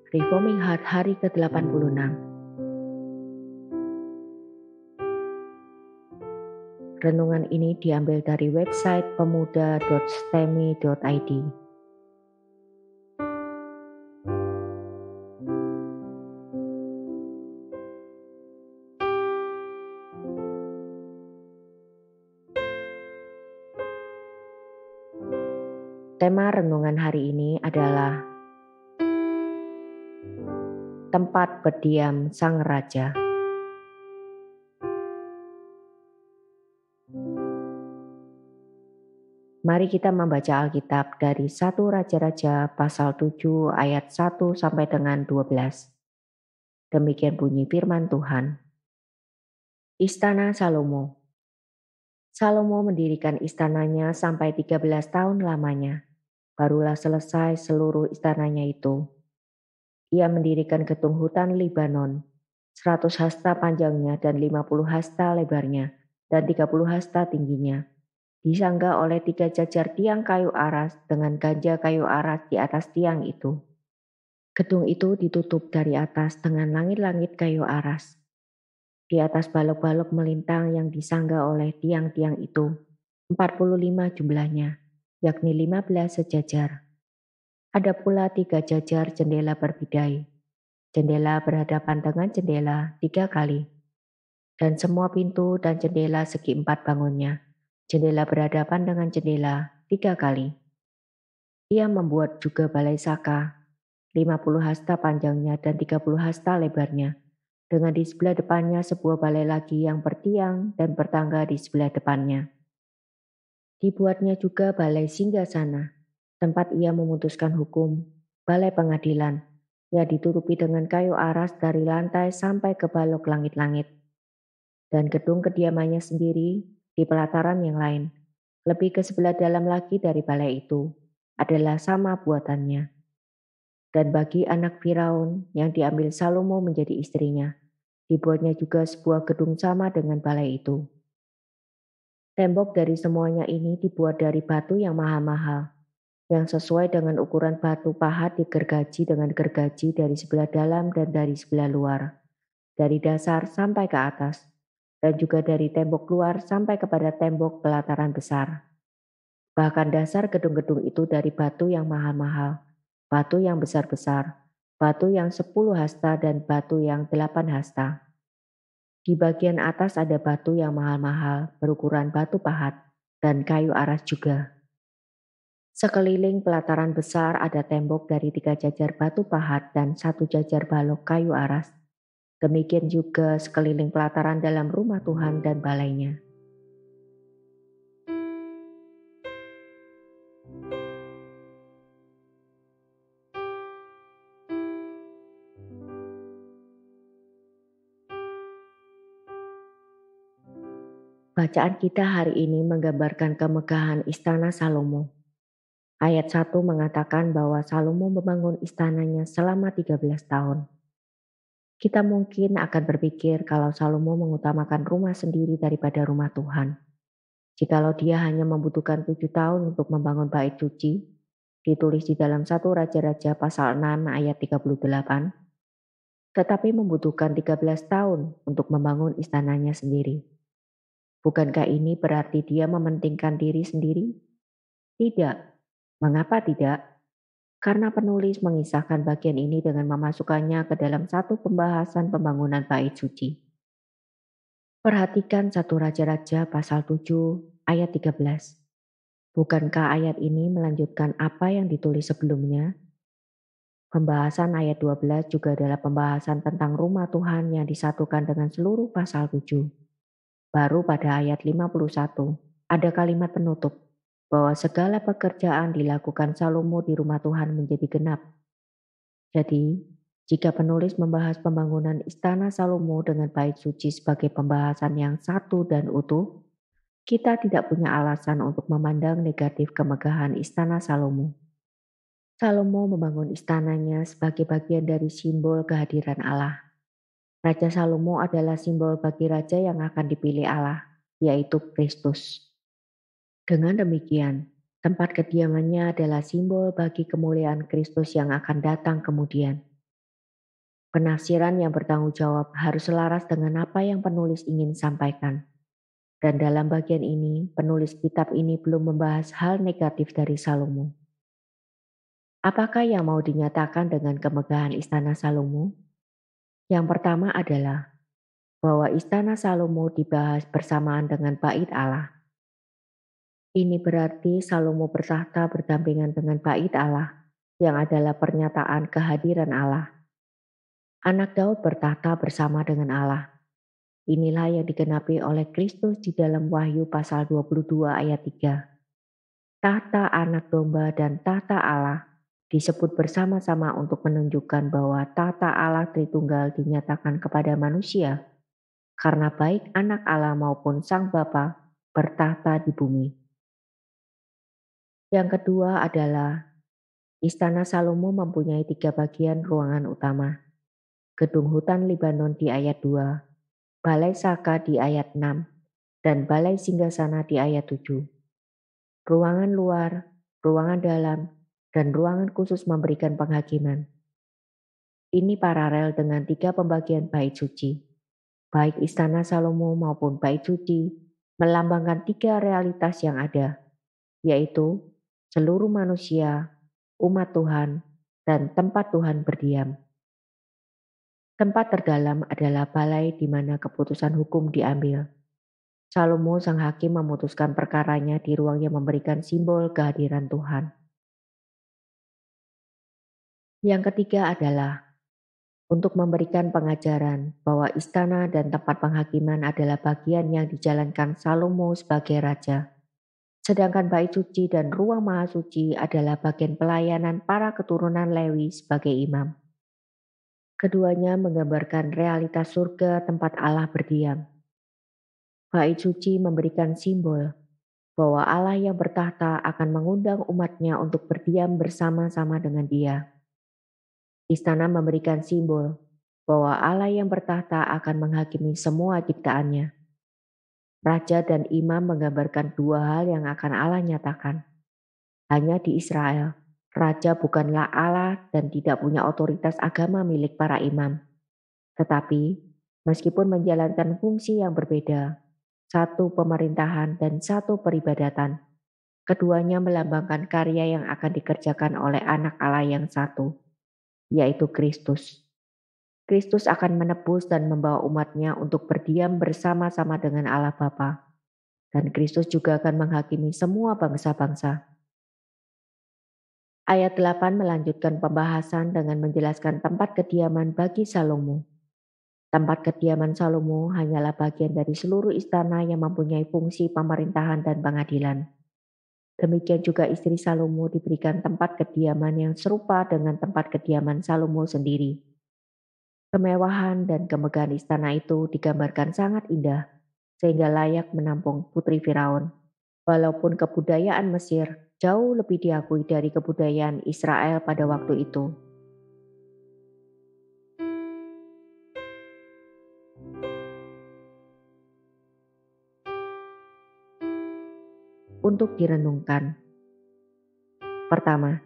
Reforming Heart hari ke-86. Renungan ini diambil dari website pemuda.stemi.id. Tema renungan hari ini adalah tempat berdiam Sang Raja. Mari kita membaca Alkitab dari 1 Raja-Raja pasal 7 ayat 1 sampai dengan 12. Demikian bunyi firman Tuhan. Istana Salomo. Salomo mendirikan istananya sampai 13 tahun lamanya. Barulah selesai seluruh istananya itu. Ia mendirikan gedung hutan Libanon, 100 hasta panjangnya dan 50 hasta lebarnya, dan 30 hasta tingginya. Disangga oleh 3 jajar tiang kayu aras dengan ganja kayu aras di atas tiang itu. Gedung itu ditutup dari atas dengan langit-langit kayu aras. Di atas balok-balok melintang yang disangga oleh tiang-tiang itu, 45 jumlahnya, yakni 15 sejajar. Ada pula 3 jajar jendela berbidai. Jendela berhadapan dengan jendela 3 kali. Dan semua pintu dan jendela segi 4 bangunnya. Jendela berhadapan dengan jendela 3 kali. Ia membuat juga balai saka, 50 hasta panjangnya dan 30 hasta lebarnya. Dengan di sebelah depannya sebuah balai lagi yang bertiang dan bertangga di sebelah depannya. Dibuatnya juga balai singgasana, tempat ia memutuskan hukum, balai pengadilan, yang ditutupi dengan kayu aras dari lantai sampai ke balok langit-langit. Dan gedung kediamannya sendiri di pelataran yang lain, lebih ke sebelah dalam lagi dari balai itu, adalah sama buatannya. Dan bagi anak Firaun yang diambil Salomo menjadi istrinya, dibuatnya juga sebuah gedung sama dengan balai itu. Tembok dari semuanya ini dibuat dari batu yang mahal-mahal, yang sesuai dengan ukuran batu pahat digergaji dengan gergaji dari sebelah dalam dan dari sebelah luar, dari dasar sampai ke atas, dan juga dari tembok luar sampai kepada tembok pelataran besar. Bahkan dasar gedung-gedung itu dari batu yang mahal-mahal, batu yang besar-besar, batu yang 10 hasta dan batu yang 8 hasta. Di bagian atas ada batu yang mahal-mahal berukuran batu pahat dan kayu aras juga. Sekeliling pelataran besar ada tembok dari 3 jajar batu pahat dan 1 jajar balok kayu aras. Demikian juga sekeliling pelataran dalam rumah Tuhan dan balainya. Bacaan kita hari ini menggambarkan kemegahan istana Salomo. Ayat 1 mengatakan bahwa Salomo membangun istananya selama 13 tahun. Kita mungkin akan berpikir kalau Salomo mengutamakan rumah sendiri daripada rumah Tuhan. Jikalau dia hanya membutuhkan 7 tahun untuk membangun bait suci, ditulis di dalam 1 Raja-Raja pasal 6 ayat 38, tetapi membutuhkan 13 tahun untuk membangun istananya sendiri. Bukankah ini berarti dia mementingkan diri sendiri? Tidak. Mengapa tidak? Karena penulis mengisahkan bagian ini dengan memasukkannya ke dalam satu pembahasan pembangunan bait suci. Perhatikan 1 Raja-Raja pasal 7 ayat 13. Bukankah ayat ini melanjutkan apa yang ditulis sebelumnya? Pembahasan ayat 12 juga adalah pembahasan tentang rumah Tuhan yang disatukan dengan seluruh pasal 7. Baru pada ayat 51 ada kalimat penutup bahwa segala pekerjaan dilakukan Salomo di rumah Tuhan menjadi genap. Jadi, jika penulis membahas pembangunan istana Salomo dengan bait suci sebagai pembahasan yang satu dan utuh, kita tidak punya alasan untuk memandang negatif kemegahan istana Salomo. Salomo membangun istananya sebagai bagian dari simbol kehadiran Allah. Raja Salomo adalah simbol bagi raja yang akan dipilih Allah, yaitu Kristus. Dengan demikian, tempat kediamannya adalah simbol bagi kemuliaan Kristus yang akan datang kemudian. Penafsiran yang bertanggung jawab harus selaras dengan apa yang penulis ingin sampaikan. Dan dalam bagian ini, penulis kitab ini belum membahas hal negatif dari Salomo. Apakah yang mau dinyatakan dengan kemegahan istana Salomo? Yang pertama adalah bahwa istana Salomo dibahas bersamaan dengan bait Allah. Ini berarti Salomo bertahta berdampingan dengan bait Allah, yang adalah pernyataan kehadiran Allah. Anak Daud bertahta bersama dengan Allah. Inilah yang digenapi oleh Kristus di dalam Wahyu pasal 22 ayat 3. Tahta anak domba dan tahta Allah disebut bersama-sama untuk menunjukkan bahwa tahta Allah Tritunggal dinyatakan kepada manusia, karena baik anak Allah maupun Sang Bapa bertahta di bumi. Yang kedua adalah istana Salomo mempunyai 3 bagian ruangan utama. Gedung hutan Libanon di ayat 2, balai saka di ayat 6, dan balai singgasana di ayat 7. Ruangan luar, ruangan dalam, dan ruangan khusus memberikan penghakiman. Ini paralel dengan 3 pembagian bait suci. Baik istana Salomo maupun bait suci melambangkan 3 realitas yang ada, yaitu seluruh manusia, umat Tuhan, dan tempat Tuhan berdiam. Tempat terdalam adalah balai di mana keputusan hukum diambil. Salomo sang hakim memutuskan perkaranya di ruang yang memberikan simbol kehadiran Tuhan. Yang ketiga adalah untuk memberikan pengajaran bahwa istana dan tempat penghakiman adalah bagian yang dijalankan Salomo sebagai raja. Sedangkan bait suci dan ruang maha suci adalah bagian pelayanan para keturunan Lewi sebagai imam. Keduanya menggambarkan realitas surga tempat Allah berdiam. Bait suci memberikan simbol bahwa Allah yang bertahta akan mengundang umatnya untuk berdiam bersama-sama dengan Dia. Istana memberikan simbol bahwa Allah yang bertahta akan menghakimi semua ciptaannya. Raja dan imam menggambarkan 2 hal yang akan Allah nyatakan. Hanya di Israel, raja bukanlah Allah dan tidak punya otoritas agama milik para imam. Tetapi, meskipun menjalankan fungsi yang berbeda, satu pemerintahan dan satu peribadatan, keduanya melambangkan karya yang akan dikerjakan oleh anak Allah yang satu, yaitu Kristus. Kristus akan menebus dan membawa umatnya untuk berdiam bersama-sama dengan Allah Bapa. Dan Kristus juga akan menghakimi semua bangsa-bangsa. Ayat 8 melanjutkan pembahasan dengan menjelaskan tempat kediaman bagi Salomo. Tempat kediaman Salomo hanyalah bagian dari seluruh istana yang mempunyai fungsi pemerintahan dan pengadilan. Demikian juga istri Salomo diberikan tempat kediaman yang serupa dengan tempat kediaman Salomo sendiri. Kemewahan dan kemegahan istana itu digambarkan sangat indah, sehingga layak menampung putri Firaun. Walaupun kebudayaan Mesir jauh lebih diakui dari kebudayaan Israel pada waktu itu. Untuk direnungkan. Pertama,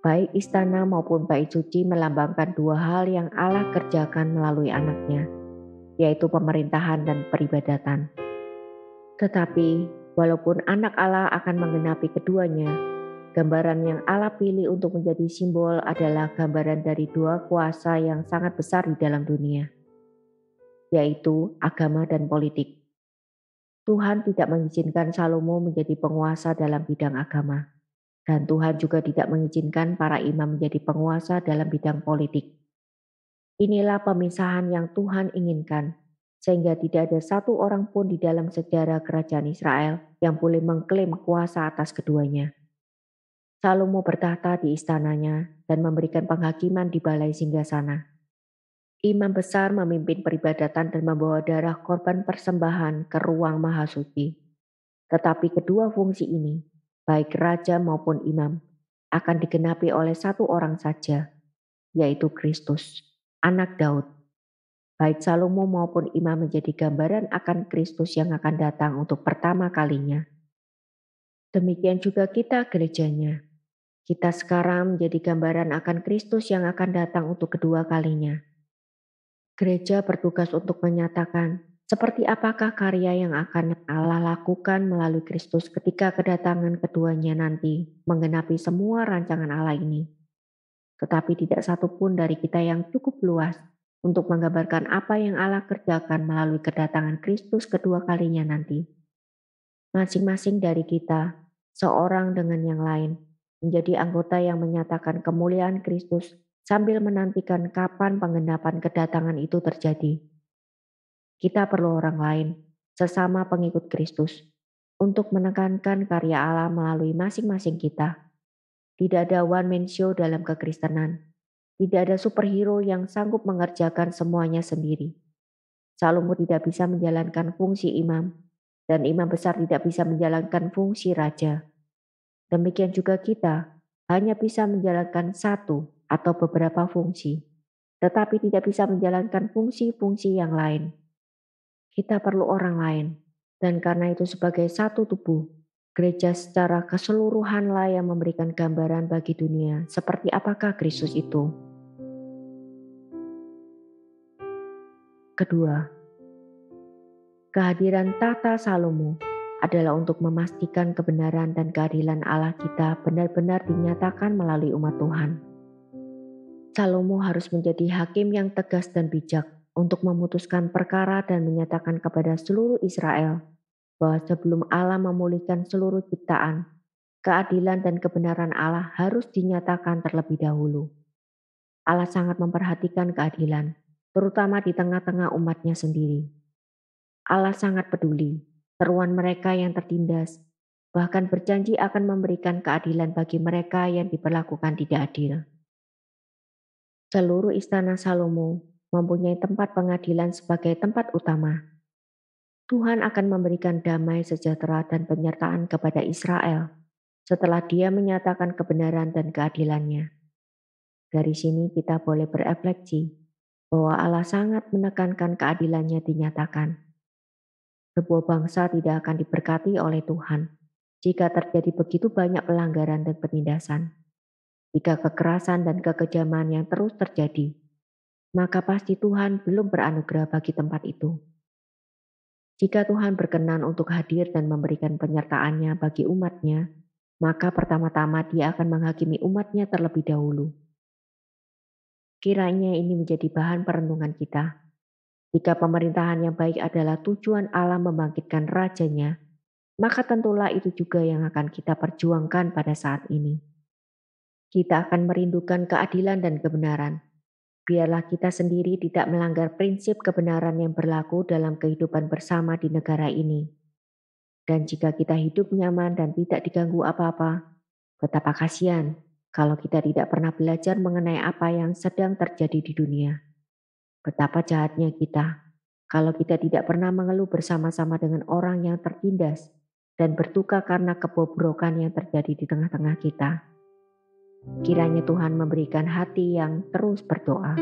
baik istana maupun bait suci melambangkan 2 hal yang Allah kerjakan melalui anaknya, yaitu pemerintahan dan peribadatan. Tetapi, walaupun anak Allah akan menggenapi keduanya, gambaran yang Allah pilih untuk menjadi simbol adalah gambaran dari 2 kuasa yang sangat besar di dalam dunia, yaitu agama dan politik. Tuhan tidak mengizinkan Salomo menjadi penguasa dalam bidang agama, dan Tuhan juga tidak mengizinkan para imam menjadi penguasa dalam bidang politik. Inilah pemisahan yang Tuhan inginkan, sehingga tidak ada satu orang pun di dalam sejarah kerajaan Israel yang boleh mengklaim kuasa atas keduanya. Salomo bertahta di istananya dan memberikan penghakiman di balai singgasana. Imam besar memimpin peribadatan dan membawa darah korban persembahan ke ruang maha suci. Tetapi kedua fungsi ini, baik raja maupun imam, akan digenapi oleh satu orang saja, yaitu Kristus, anak Daud. Baik Salomo maupun imam menjadi gambaran akan Kristus yang akan datang untuk pertama kalinya. Demikian juga kita gerejanya. Kita sekarang menjadi gambaran akan Kristus yang akan datang untuk kedua kalinya. Gereja bertugas untuk menyatakan seperti apakah karya yang akan Allah lakukan melalui Kristus ketika kedatangan keduanya nanti menggenapi semua rancangan Allah ini. Tetapi tidak satupun dari kita yang cukup luas untuk menggambarkan apa yang Allah kerjakan melalui kedatangan Kristus kedua kalinya nanti. Masing-masing dari kita, seorang dengan yang lain, menjadi anggota yang menyatakan kemuliaan Kristus sambil menantikan kapan penggenapan kedatangan itu terjadi. Kita perlu orang lain, sesama pengikut Kristus, untuk menekankan karya Allah melalui masing-masing kita. Tidak ada one man show dalam kekristenan. Tidak ada superhero yang sanggup mengerjakan semuanya sendiri. Salomo tidak bisa menjalankan fungsi imam, dan imam besar tidak bisa menjalankan fungsi raja. Demikian juga kita hanya bisa menjalankan satu atau beberapa fungsi, tetapi tidak bisa menjalankan fungsi-fungsi yang lain. Kita perlu orang lain, dan karena itu sebagai satu tubuh, gereja secara keseluruhanlah yang memberikan gambaran bagi dunia seperti apakah Kristus itu. Kedua, kehadiran tahta Salomo adalah untuk memastikan kebenaran dan keadilan Allah kita benar-benar dinyatakan melalui umat Tuhan. Salomo harus menjadi hakim yang tegas dan bijak untuk memutuskan perkara dan menyatakan kepada seluruh Israel bahwa sebelum Allah memulihkan seluruh ciptaan, keadilan dan kebenaran Allah harus dinyatakan terlebih dahulu. Allah sangat memperhatikan keadilan, terutama di tengah-tengah umatnya sendiri. Allah sangat peduli seruan mereka yang tertindas, bahkan berjanji akan memberikan keadilan bagi mereka yang diperlakukan tidak adil. Seluruh istana Salomo mempunyai tempat pengadilan sebagai tempat utama. Tuhan akan memberikan damai sejahtera dan penyertaan kepada Israel setelah Dia menyatakan kebenaran dan keadilannya. Dari sini kita boleh berefleksi bahwa Allah sangat menekankan keadilannya dinyatakan. Sebuah bangsa tidak akan diberkati oleh Tuhan jika terjadi begitu banyak pelanggaran dan penindasan. Jika kekerasan dan kekejaman yang terus terjadi, maka pasti Tuhan belum beranugerah bagi tempat itu. Jika Tuhan berkenan untuk hadir dan memberikan penyertaannya bagi umatnya, maka pertama-tama Dia akan menghakimi umatnya terlebih dahulu. Kiranya ini menjadi bahan perenungan kita. Jika pemerintahan yang baik adalah tujuan Allah membangkitkan rajanya, maka tentulah itu juga yang akan kita perjuangkan pada saat ini. Kita akan merindukan keadilan dan kebenaran. Biarlah kita sendiri tidak melanggar prinsip kebenaran yang berlaku dalam kehidupan bersama di negara ini. Dan jika kita hidup nyaman dan tidak diganggu apa-apa, betapa kasihan kalau kita tidak pernah belajar mengenai apa yang sedang terjadi di dunia. Betapa jahatnya kita kalau kita tidak pernah mengeluh bersama-sama dengan orang yang tertindas dan berduka karena kebobrokan yang terjadi di tengah-tengah kita. Kiranya Tuhan memberikan hati yang terus berdoa.